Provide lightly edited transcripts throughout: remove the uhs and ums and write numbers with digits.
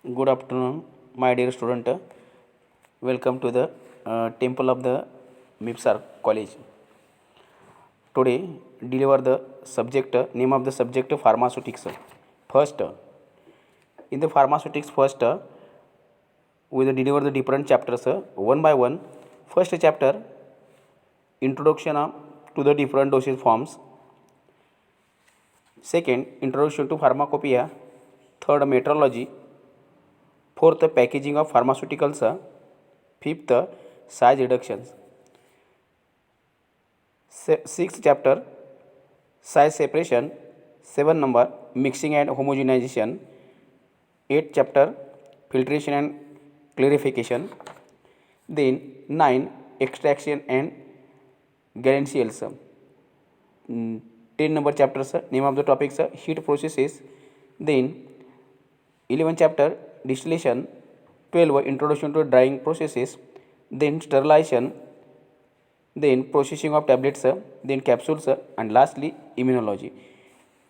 Good afternoon, my dear student. Welcome to the temple of the MIPSAR College. Today, deliver the subject name of the subject pharmaceutics. First, in the pharmaceutics, first we will deliver the different chapters one by one. First chapter, introduction to the different dosage forms. Second, introduction to pharmacopoeia. Third, metrology. Fourth, packaging of pharmaceuticals. Fifth, size reductions. Sixth chapter, size separation. 7 number, mixing and homogenization. 8th chapter, filtration and clarification. Then 9, extraction and Galancials. 10 number chapters, name of the topics, heat processes. Then 11 chapter, distillation. 12, introduction to drying processes. Then sterilization. Then processing of tablets, then capsules, and lastly immunology.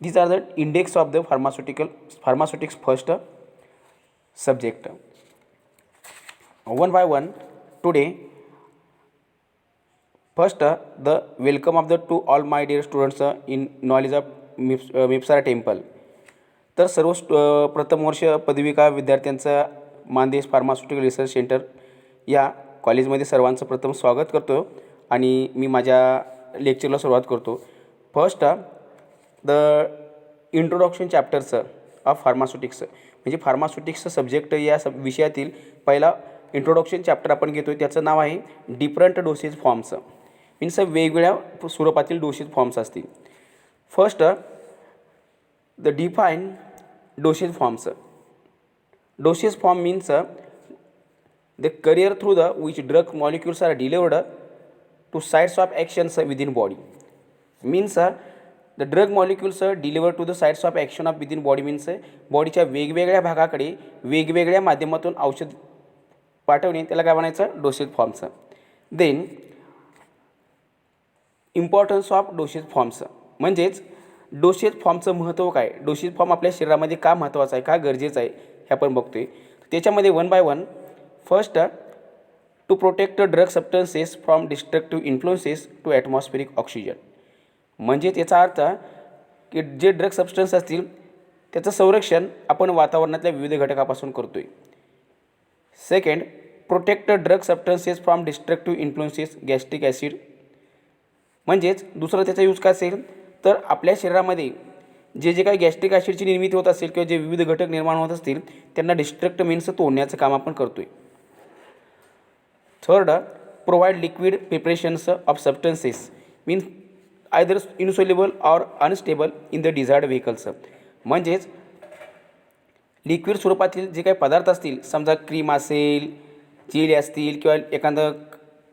These are the index of the pharmaceutics first subject. One by one, today, first the welcome of the to all my dear students in knowledge of मिप्सारा temple. तर सर्व प्रथम वर्ष पदविका विद्यार्थ्यांचा Mandesh pharmaceutical research centre या कॉलेजमध्ये सर्वांचं प्रथम स्वागत करतो आणि मी माझ्या लेक्चरला सुरुवात करतो. First the introduction chapters of pharmaceutics, म्हणजे फार्मास्युटिक्स सब्जेक्ट या विषयातील पहिला इंट्रोडक्शन चॅप्टर आपण घेतो. त्याचं नाव आहे डिफरंट डोसेज फॉर्म्स. मीन्स वेगवेगळ्या स्वरूपातील डोसेज फॉर्म्स असतील. First the define dosage forms. Dosage form means the carrier through the which drug molecules are delivered to sites of actions within body. Means the drug molecules are delivered to the sites of action of within body. means बॉडीच्या वेगवेगळ्या भागाकडे वेगवेगळ्या माध्यमातून औषध पाठवणे, त्याला काय म्हणायचं, dosage forms. Then importance of dosage forms, म्हणजेच डोसेज फॉर्मचं महत्त्व काय, डोसेज फॉर्म आपल्या शरीरामध्ये का महत्त्वाचा आहे, का गरजेचं आहे, हे आपण बघतोय. त्याच्यामध्ये one by one. First, to protect drug substances from destructive influences to atmospheric oxygen. म्हणजे त्याचा अर्थ की जे ड्रग सबस्टन्स असतील त्याचं संरक्षण आपण वातावरणातल्या विविध घटकापासून करतोय. Second, protect drug substances from destructive influences gastric acid. म्हणजेच दुसरं त्याचा यूज काय असेल तर आपल्या शरीरामध्ये जे काही गॅस्ट्रिक ॲसिडची निर्मिती होत असेल किंवा जे विविध घटक निर्माण होत असतील त्यांना डिस्ट्रक्ट मीन्स तोडण्याचं काम आपण करतोय. Third, provide liquid preparations of substances means either insoluble or unstable in the desired vehicles. म्हणजेच लिक्विड स्वरूपातील जे काही पदार्थ असतील, समजा क्रीम असेल, जेली असतील किंवा एखादं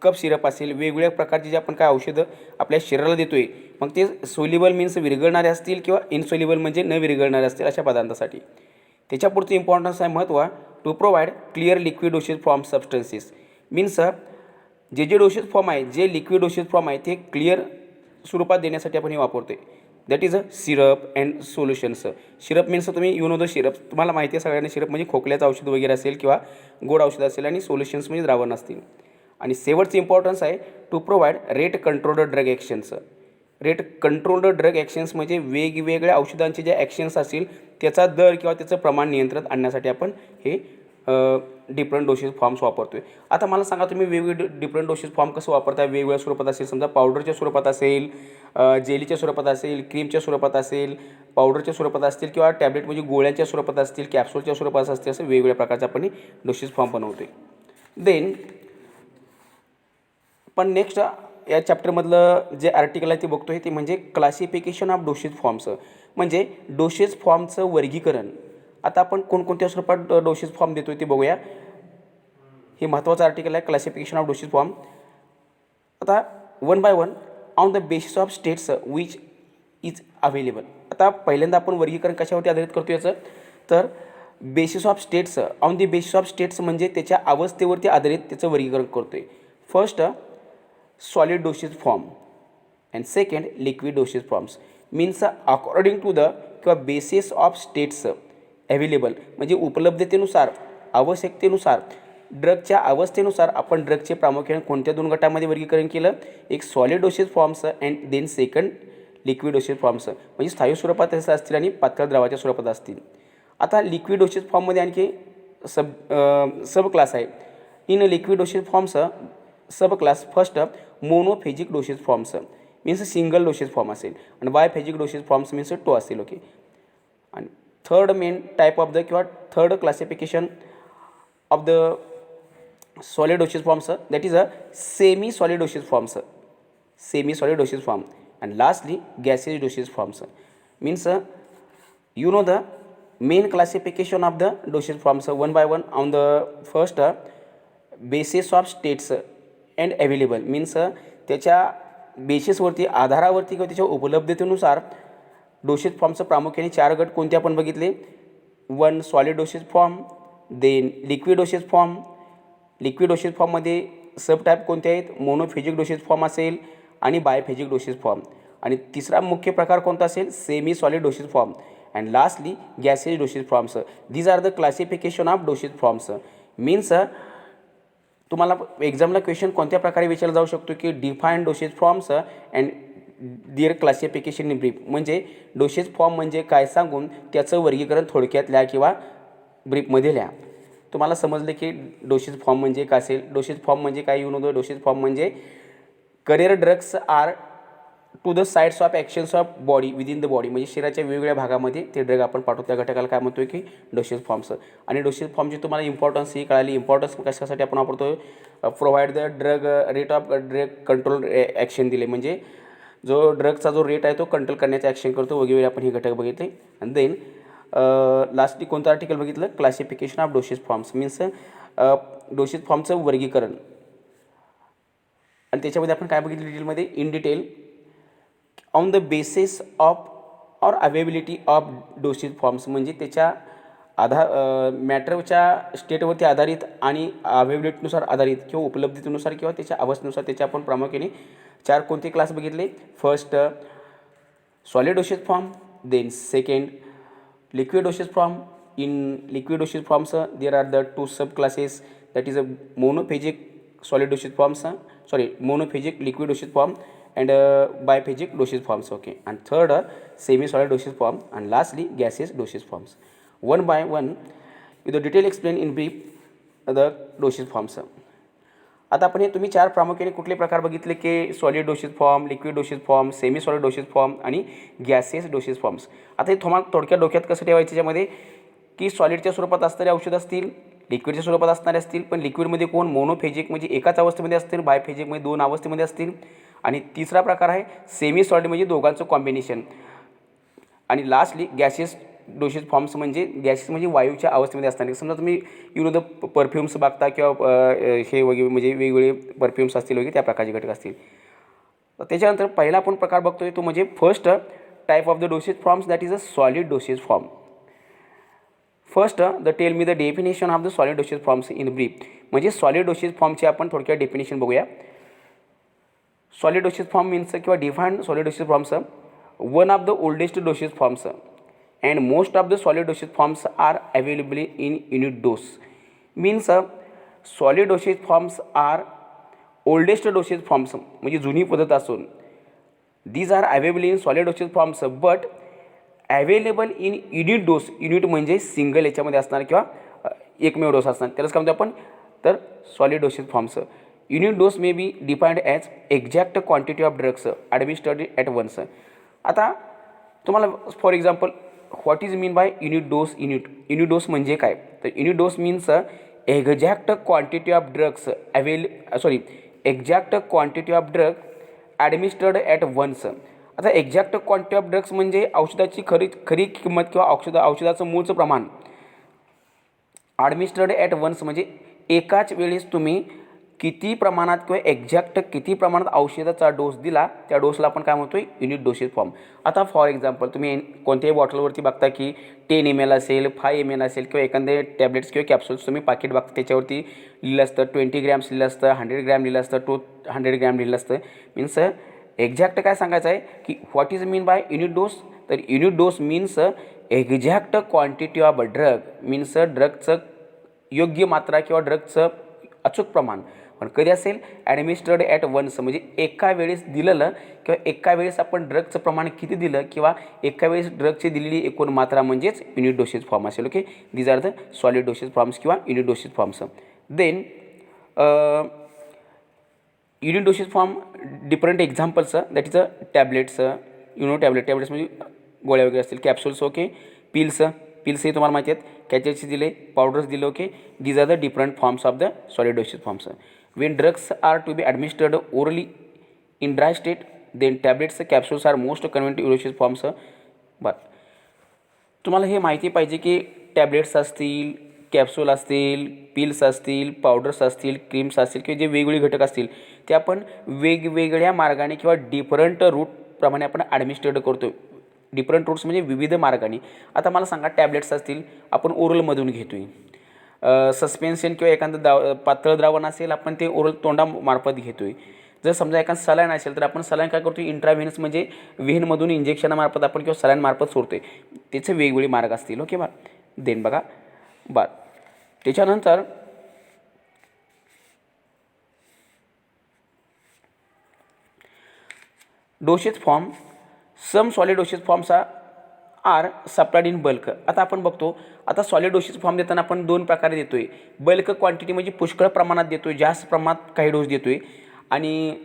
कप सिरप असेल, वेगवेगळ्या प्रकारचे जे आपण काय औषधं आपल्या शरीराला देतोय, मग ते सोल्युबल मीन्स विरघळणारे असतील किंवा इनसोल्युबल म्हणजे न विरघळणारे असतील अशा पदार्थासाठी. त्याच्या पुढचं इम्पॉर्टन्स आहे महत्त्व, to provide clear liquid dosage from substances. Means जे डोसेज फॉर्म आहे, जे लिक्विड डोसेज फॉर्म आहे ते क्लिअर स्वरूपात देण्यासाठी आपण हे वापरतोय. That is a syrup and solutions. Syrup means तुम्ही यू नो द सिरप, तुम्हाला माहिती आहे सगळ्यांना, सिरप म्हणजे खोकल्याचं औषध वगैरे असेल किंवा गोड औषध असेल, आणि सोल्युशन्स म्हणजे द्रावण असतील. आणि शेवटचं इम्पॉर्टन्स आहे to provide rate controlled drug actions. Rate controlled drug actions म्हणजे वेगवेगळ्या औषधांचे जे ॲक्शन्स असतील त्याचा दर किंवा त्याचं प्रमाण नियंत्रणात आणण्यासाठी आपण हे डिफरंट डोसेज फॉर्म्स वापरतोय. आता मला सांगा तुम्ही वेगवेगळे डिफरंट डोसेज फॉर्म कसं वापरताय. वेगवेगळ्या स्वरूपात असेल, समजा पावडरच्या स्वरूपात असेल, जेलीच्या स्वरूपात असेल, क्रीमच्या स्वरूपात असेल, पावडरच्या स्वरूपात असतील किंवा टॅब्लेट म्हणजे गोळ्यांच्या स्वरूपात असतील, कॅप्सूलच्या स्वरूपात असतील, असं वेगवेगळ्या प्रकारचे आपण डोसेज फॉर्म बनवतोय. देन पण नेक्स्ट या चॅप्टरमधलं जे आर्टिकल आहे ते बघतोय ते म्हणजे क्लासिफिकेशन ऑफ डोसेज फॉर्म्स, म्हणजे डोसेज फॉर्मचं वर्गीकरण. आता आपण कोणकोणत्या स्वरूपात डोसेज फॉर्म देतोय ते बघूया. हे महत्त्वाचं आर्टिकल आहे, क्लासिफिकेशन ऑफ डोसेज फॉर्म. आता one by one, on the basis of states which is available. आता पहिल्यांदा आपण वर्गीकरण कशावरती आधारित करतो याचं, तर basis of states. On the basis of states म्हणजे त्याच्या अवस्थेवरती आधारित त्याचं वर्गीकरण करतोय. First, solid dosage form and second, liquid dosage forms. Means according to the किंवा बेसिस ऑफ स्टेट्स अवेलेबल म्हणजे उपलब्धतेनुसार, आवश्यकतेनुसार, ड्रगच्या अवस्थेनुसार आपण ड्रगचे प्रामुख्याने कोणत्या दोन गटामध्ये वर्गीकरण केलं, एक solid dosage forms and then second liquid dosage forms, म्हणजे स्थायू स्वरूपात असतील आणि पातळ द्रवाच्या स्वरूपात असतील. आता लिक्विड डोसेज फॉर्ममध्ये आणखी सब क्लास आहे. In liquid dosage forms sub class first monophasic dosage forms means single dosage form असेल आणि biphasic dosage forms means two असेल. ओके. आणि third main type of the किंवा third classification of the solid dosage forms that is a semi solid dosage forms, semi solid dosage form, and lastly gaseous dosage forms means you know the main classification of the dosage forms one by one. On the first basis of states and available means त्याच्या बेसिसवरती, आधारावरती किंवा त्याच्या उपलब्धतेनुसार dosage फॉर्मचं प्रामुख्याने 4 गट कोणते आपण बघितले. One solid dosage form, then liquid dosage फॉर्म. लिक्विड डोसेज फॉर्ममध्ये सब टाईप कोणते आहेत, मोनोफेजिक डोसेज फॉर्म असेल आणि बायफेजिक डोसेज फॉर्म. आणि तिसरा मुख्य प्रकार कोणता असेल, semi solid dosage form. And lastly gases dosage forms. These are the classification of dosage forms. Means तुम्हाला एक्झामला क्वेश्चन कोणत्या प्रकारे विचारला जाऊ शकतो की define dosage forms and their classification in brief, म्हणजे डोसेज फॉर्म म्हणजे काय सांगून त्याचं वर्गीकरण थोडक्यात लिहा किंवा ब्रीफमध्ये लिहा. तुम्हाला समजले की डोसेज फॉर्म म्हणजे काय असेल. डोसेज फॉर्म म्हणजे काय येऊन होतं, डोसेज फॉर्म म्हणजे carrier drugs are to the sites of actions of body within the body, म्हणजे शरीराच्या वेगवेगळ्या भागामध्ये ते ड्रग आपण पाठवतो. त्या घटकाला काय म्हणतोय की डोसेज फॉर्म्स. आणि डोसेज फॉर्मची तुम्हाला इम्पॉर्टन्स ही कळाली. इम्पॉर्टन्स कशासाठी आपण वापरतो, provide the drug rate of drug control action दिले, म्हणजे जो ड्रगचा जो रेट आहे तो कंट्रोल करण्याचा ॲक्शन करतो. वगैरे आपण हे घटक बघितले. आणि देन लास्टली कोणतं आर्टिकल बघितलं, classification of dosage forms means dosage फॉर्मचं वर्गीकरण. आणि त्याच्यामध्ये आपण काय बघितलं डिटेलमध्ये, in detail on the basis of or availability of dosage forms, म्हणजे त्याच्या मॅटरच्या स्टेटवरती आधारित आणि अवेबिलिटीनुसार आधारित किंवा उपलब्धतेनुसार किंवा त्याच्या अवस्थेनुसार त्याचे आपण प्रामुख्याने 4 कोणते क्लास बघितले. First solid dosage form, then second liquid dosage form. In liquid dosage forms there are the 2 subclasses, that is a monophagic solid dosage forms, monophagic liquid dosage form and biphagic dosage forms. Okay. And third semi solid dosage form, and lastly gaseous dosage forms. One by one with the detail explained in brief the dosage forms. आता आपण हे तुम्ही 4 प्रामुख्याने कुठले प्रकार बघितले की solid dosage फॉर्म, लिक्विड dosage form, semi solid dosage form आणि गॅसेस डोसेज फॉर्म्स. आता हे तुम्हाला थोडक्यात डोक्यात कसं ठेवायचं त्याच्यामध्ये की सॉलिडच्या स्वरूपात असणारे औषध असतील, लिक्विडच्या स्वरूपात असणारे असतील, पण लिक्विडमध्ये कोण मोनोफेजिक म्हणजे एकाच अवस्थेमध्ये असतील, बायफेजिकमध्ये 2 अवस्थेमध्ये असतील, आणि तिसरा प्रकार आहे सेमी सॉलिड म्हणजे दोघांचं कॉम्बिनेशन. आणि लास्टली गॅसेस डोसेज फॉर्म्स म्हणजे गॅसेस म्हणजे वायूच्या अवस्थेमध्ये असताना. समजा तुम्ही द परफ्यूम्स बघता किंवा हे वगैरे म्हणजे वेगवेगळे परफ्यूम्स असतील वगैरे त्या प्रकारचे घटक असतील. त्याच्यानंतर पहिला आपण प्रकार बघतोय तो म्हणजे first type of the dosage forms, that is a solid dosage form. First the tail me the definition of the solid dosage forms in brief, म्हणजे सॉलिड डोसेज फॉर्मचे आपण थोडक्यात डेफिनेशन बघूया. सॉलिड डोसेज फॉर्म मीन्स किंवा define solid dosage forms, one of the oldest dosage forms and most of the solid dosage forms are available in unit dose. Means solid dosage forms are oldest dosage forms, म्हणजे जुनी पद्धत असून these are available in solid dosage forms but available in unit dose. Unit म्हणजे single याच्यामध्ये असणार किंवा एकमेव dose असणार, त्यालाच काय म्हणतो आपण तर solid dosage forms. Unit dose may be defined as exact quantity of drugs administered at once. आता तुम्हाला for example what is mean by unit dose. Unit dose म्हणजे काय तर unit dose means exact quantity of drugs exact quantity of drug administered at once. आता exact quantity of drugs म्हणजे औषधाची खरी किंमत किंवा औषधाचं मूळचं प्रमाण. ॲडमिनिस्टर्ड ॲट वन्स म्हणजे एकाच वेळेस तुम्ही किती प्रमाणात किंवा एक्झॅक्ट किती प्रमाणात औषधाचा डोस दिला त्या डोसला आपण काय म्हणतो युनिट डोसेज फॉर्म. आता फॉर एक्झाम्पल तुम्ही कोणत्याही बॉटलवरती बघता की 10 ml असेल, 5 ml असेल किंवा एखादे टॅब्लेट्स किंवा कॅप्सूल्स तुम्ही पाकिट बघता त्याच्यावरती लिहिलं असतं 20 ग्रॅम्स लिहिलं असतं, 100 ग्रॅम लिहिलं असतं, 200 ग्रॅम लिहिलं असतं. मीन्स एक्झॅक्ट काय सांगायचं आहे की what is mean by unit dose तर unit dose means exact quantity of drug means ड्रगचं योग्य मात्रा किंवा ड्रगचं अचूक प्रमाण पण कधी असेल ॲडमिनिस्टर्ड ॲट वन्स म्हणजे एका वेळेस दिलेलं किंवा एका वेळेस आपण ड्रगचं प्रमाण किती दिलं किंवा एका वेळेस ड्रगची दिलेली एकूण मात्रा म्हणजेच युनिट डोसेज फॉर्म असेल. Okay, these are the solid dosage forms किंवा unit dosage forms. Then unit dosage form different examples that is tablets tablets म्हणजे गोळ्या वगैरे असतील, कॅप्सूल्स. ओके, पिल्स हे तुम्हाला माहिती आहेत, कॅचेचे दिले, पावडर्स दिले. Okay, these are the different forms of the solid dosage forms. When drugs are to be administered orally in dry state then tablets capsules are most कन्व्हेंटिव्ह डोसेज फॉर्म्स. बरं, तुम्हाला हे माहिती पाहिजे की टॅबलेट्स असतील, कॅप्सूल असतील, पिल्स असतील, पावडर्स असतील, क्रीम्स असतील किंवा जे वेगवेगळे घटक असतील ते आपण वेगवेगळ्या मार्गाने किंवा डिफरंट रूटप्रमाणे आपण ॲडमिनिस्टर्ड करतो. डिफरंट रूट्स म्हणजे विविध मार्गाने. आता मला सांगा, टॅबलेट्स असतील आपण ओरलमधून घेतो आहे, सस्पेन्शन किंवा एखादं पातळ द्रावण असेल आपण ते ओरल तोंडामार्फत घेतो आहे. जर समजा एखादं सलाईन असेल तर आपण सलाईन काय करतो, इंट्राव्हेनस म्हणजे व्हेनमधून इंजेक्शनामार्फत आपण किंवा सलाईन मार्फत सोडतो आहे. त्याचे वेगवेगळे मार्ग असतील. ओके देन बघा त्याच्यानंतर dosage form. Some solid dosage forms are supplied in bulk. आता आपण बघतो, आता सॉलिड डोसेज फॉर्म देताना आपण दोन प्रकारे देतो आहे. बल्क क्वांटिटी म्हणजे पुष्कळ प्रमाणात देतो आहे, जास्त प्रमाणात काही डोस देतो आहे. आणि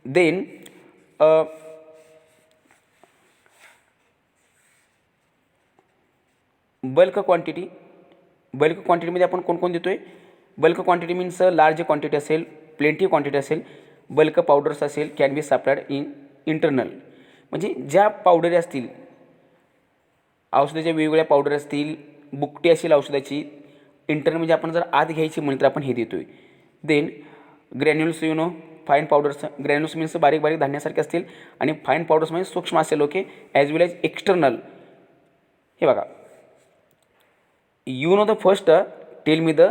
देन बल्क क्वांटिटीमध्ये आपण कोण देतो आहे. Bulk quantity means large quantity असेल, प्लेंटी क्वांटिटी असेल, बल्क पावडर्स असेल, can be supplied in internal. म्हणजे ज्या पावडरी असतील, औषधाच्या वेगवेगळ्या पावडर असतील, बुकटी असेल औषधाची, इंटरनल म्हणजे आपण जर आत घ्यायची म्हटलं तर आपण हे देतो आहे. Then granules fine powders. Granules means बारीक बारीक धान्यासारखे असतील आणि फाईन पावडर्स म्हणजे सूक्ष्म असेल. Okay, as well as external. हे बघा, you know the first tell me the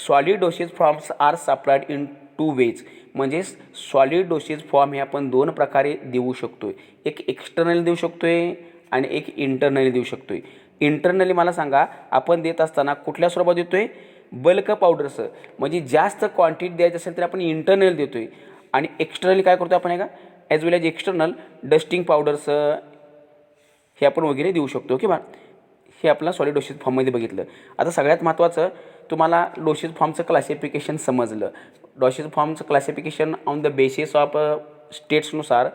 solid dosage forms are supplied in 2 ways. म्हणजे सॉलिड डोसेज फॉर्म हे आपण दोन प्रकारे देऊ शकतो. एक एक्सटर्नली देऊ शकतो आहे आणि एक इंटरनली देऊ शकतो आहे. इंटरनली मला सांगा, आपण देत असताना कुठल्या स्वरूपात देतो आहे, बल्क पावडर्स म्हणजे जास्त क्वांटिटी द्यायची असेल तर आपण इंटरनल देतो आहे. आणि एक्सटर्नली काय करतो आपण, आहे का, as well as external dusting powders हे आपण वगैरे देऊ शकतो. ओके हे आपल्याला सॉलिड डोसेज फॉर्ममध्ये बघितलं. आता सगळ्यात महत्त्वाचं, तुम्हाला डोसेज फॉर्मचं क्लासिफिकेशन समजलं. डोसेज फॉर्मचं classification on the basis of स्टेट्सनुसार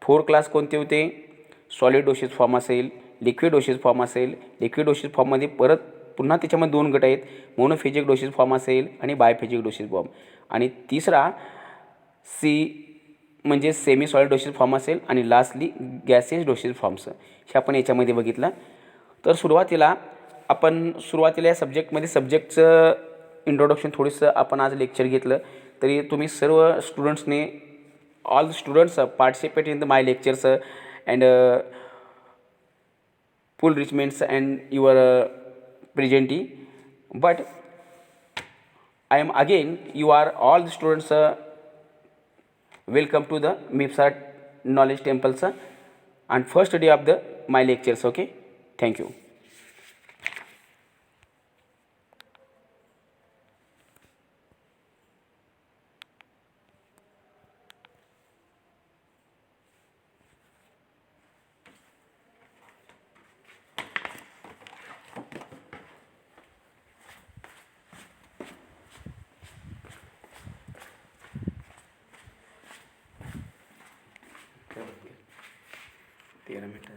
4 क्लास कोणते होते, सॉलिड डोसेज फॉर्म असेल, लिक्विड डोसेज फॉर्म असेल. लिक्विड डोसेज फॉर्ममध्ये पुन्हा त्याच्यामध्ये 2 गट आहेत, मोनोफेजिक डोसेज फॉर्म असेल आणि बायफेजिक डोसेज फॉर्म. आणि तिसरा म्हणजे सेमी सॉलिड डोसेज फॉर्म असेल आणि लास्टली गॅसेस डोसेज फॉर्म्स. हे आपण याच्यामध्ये बघितलं. तर सुरुवातीला या सब्जेक्टचं इंट्रोडक्शन थोडंसं आपण आज लेक्चर घेतलं. तरी तुम्ही सर्व स्टुडंट्सने all the students participate in the my lectures and full enrichments and your presenting. But I am again, you are all the students welcome to the MIPSA knowledge temples and first day of the my lectures. Okay, thank you. तेरा मिनटं